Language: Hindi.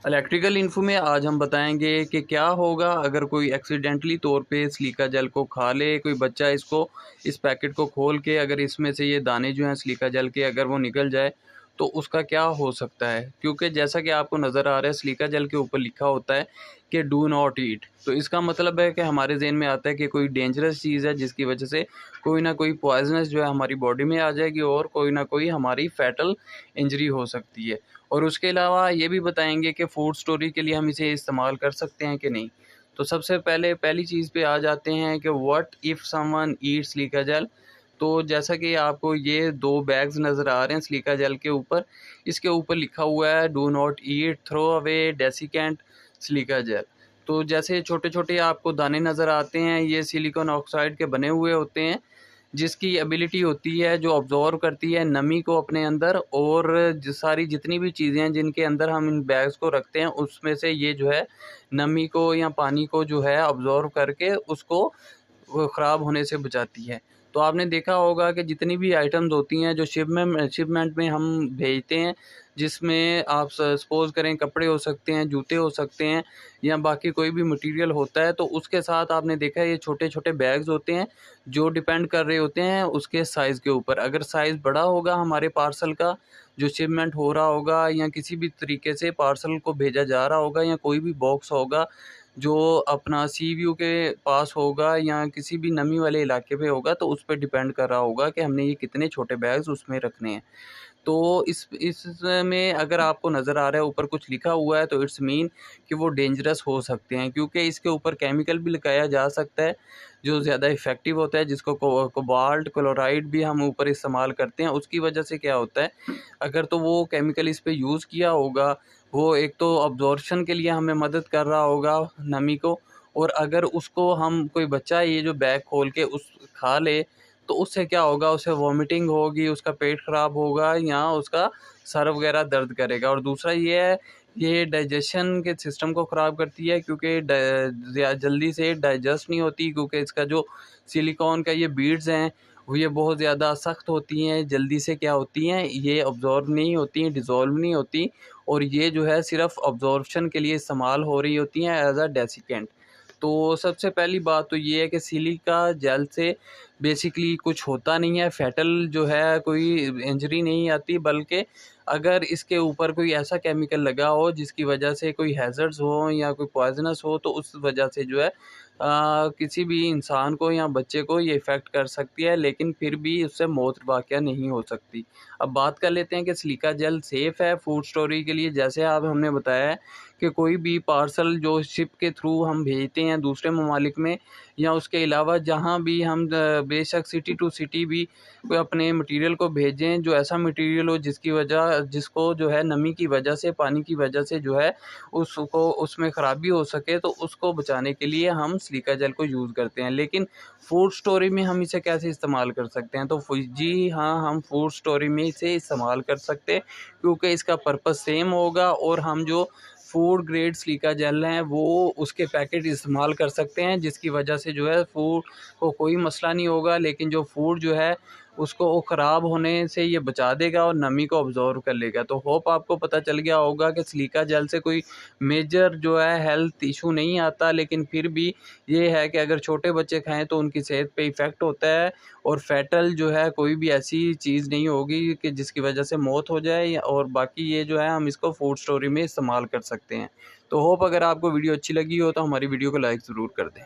इलेक्ट्रिकल इन्फो में आज हम बताएंगे कि क्या होगा अगर कोई एक्सीडेंटली तौर पे सिलिका जेल को खा ले। कोई बच्चा इस पैकेट को खोल के अगर इसमें से ये दाने जो हैं सिलिका जेल के अगर वो निकल जाए तो उसका क्या हो सकता है। क्योंकि जैसा कि आपको नज़र आ रहा है सिलिका जेल के ऊपर लिखा होता है कि डू नॉट ईट, तो इसका मतलब है कि हमारे जहन में आता है कि कोई डेंजरस चीज़ है जिसकी वजह से कोई ना कोई पॉइजनस जो है हमारी बॉडी में आ जाएगी और कोई ना कोई हमारी फैटल इंजरी हो सकती है। और उसके अलावा ये भी बताएंगे कि फूड स्टोरी के लिए हम इसे इस्तेमाल कर सकते हैं कि नहीं। तो सबसे पहली चीज़ पे आ जाते हैं कि what if someone Yeats silica gel. तो जैसा कि आपको ये 2 बैग्स नज़र आ रहे हैं सिलिका जेल के ऊपर, इसके ऊपर लिखा हुआ है do not eat, throw away desiccant silica gel. तो जैसे छोटे-छोटे आपको दाने नज़र आते हैं, ये सिलिकॉन ऑक्साइड के बने हुए होते हैं, जिसकी एबिलिटी होती है जो ऑब्ज़ॉर्व करती है नमी को अपने अंदर, और सारी जितनी भी चीज़ें हैं जिनके अंदर हम इन बैग्स को रखते हैं उसमें से ये जो है नमी को या पानी को जो है ऑब्ज़ॉर्व करके उसको वो ख़राब होने से बचाती है। तो आपने देखा होगा कि जितनी भी आइटम्स होती हैं जो शिपमेंट में हम भेजते हैं, जिसमें आप सपोज़ करें कपड़े हो सकते हैं, जूते हो सकते हैं या बाकी कोई भी मटेरियल होता है, तो उसके साथ आपने देखा है ये छोटे-छोटे बैग्स होते हैं जो डिपेंड कर रहे होते हैं उसके साइज़ के ऊपर। अगर साइज़ बड़ा होगा हमारे पार्सल का, जो शिपमेंट हो रहा होगा या किसी भी तरीके से पार्सल को भेजा जा रहा होगा या कोई भी बॉक्स होगा जो अपना सी व्यू के पास होगा या किसी भी नमी वाले इलाके पे होगा, तो उस पे डिपेंड कर रहा होगा कि हमने ये कितने छोटे बैग्स उसमें रखने हैं। तो इसमें अगर आपको नज़र आ रहा है ऊपर कुछ लिखा हुआ है तो इट्स मीन कि वो डेंजरस हो सकते हैं, क्योंकि इसके ऊपर केमिकल भी लगाया जा सकता है जो ज़्यादा इफ़ेक्टिव होता है, जिसको कोबाल्ट क्लोराइड भी हम ऊपर इस्तेमाल करते हैं। उसकी वजह से क्या होता है, अगर तो वो केमिकल इस पे यूज़ किया होगा, वो एक तो अब्ज़ॉर्प्शन के लिए हमें मदद कर रहा होगा नमी को, और अगर उसको हम कोई बच्चा ये जो बैग खोल के उस खा ले तो उससे क्या होगा, उसे वॉमिटिंग होगी, उसका पेट ख़राब होगा या उसका सर वगैरह दर्द करेगा। और दूसरा ये है, ये डाइजेशन के सिस्टम को ख़राब करती है क्योंकि जल्दी से डाइजेस्ट नहीं होती, क्योंकि इसका जो सिलिकॉन का ये बीड्स हैं वो ये बहुत ज़्यादा सख्त होती हैं, जल्दी से क्या होती हैं ये अब्ज़ॉर्ब नहीं होती हैं, डिज़ॉल्व नहीं होती, और ये जो है सिर्फ़ अब्ज़ॉर्प्शन के लिए इस्तेमाल हो रही होती हैं एज़ अ डेसिकेंट। तो सबसे पहली बात तो ये है कि सिलिका जेल से बेसिकली कुछ होता नहीं है, फैटल जो है कोई इंजरी नहीं आती, बल्कि अगर इसके ऊपर कोई ऐसा केमिकल लगा हो जिसकी वजह से कोई हैज़र्ड्स हो या कोई पॉइज़नस हो, तो उस वजह से जो है किसी भी इंसान को या बच्चे को ये इफ़ेक्ट कर सकती है, लेकिन फिर भी उससे मौत वाक़या नहीं हो सकती। अब बात कर लेते हैं कि सिलिका जेल सेफ़ है फूड स्टोरेज के लिए। जैसे अब हमने बताया है कि कोई भी पार्सल जो शिप के थ्रू हम भेजते हैं दूसरे ममालिक में, या उसके अलावा जहाँ भी हम बेशक सिटी टू सिटी भी कोई अपने मटेरियल को भेजें, जो ऐसा मटेरियल हो जिसको जो है नमी की वजह से, पानी की वजह से जो है उसको उसमें ख़राबी हो सके, तो उसको बचाने के लिए हम सिलिका जेल को यूज़ करते हैं। लेकिन फूड स्टोरेज में हम इसे कैसे इस्तेमाल कर सकते हैं? तो जी हाँ, हम फूड स्टोरेज में इसे इस्तेमाल कर सकते हैं, क्योंकि इसका पर्पज़ सेम होगा और हम जो फूड ग्रेड सिलिका जेल हैं वो उसके पैकेट इस्तेमाल कर सकते हैं, जिसकी वजह से जो है फूड को कोई मसला नहीं होगा, लेकिन जो फूड जो है उसको वो ख़राब होने से ये बचा देगा और नमी को ऑब्ज़र्व कर लेगा। तो होप आपको पता चल गया होगा कि सिलिका जेल से कोई मेजर जो है हेल्थ इशू नहीं आता, लेकिन फिर भी ये है कि अगर छोटे बच्चे खाएँ तो उनकी सेहत पे इफ़ेक्ट होता है, और फैटल जो है कोई भी ऐसी चीज़ नहीं होगी कि जिसकी वजह से मौत हो जाए, और बाकी ये जो है हम इसको फूड स्टोरेज में इस्तेमाल कर सकते हैं। तो होप अगर आपको वीडियो अच्छी लगी हो तो हमारी वीडियो को लाइक ज़रूर कर दें।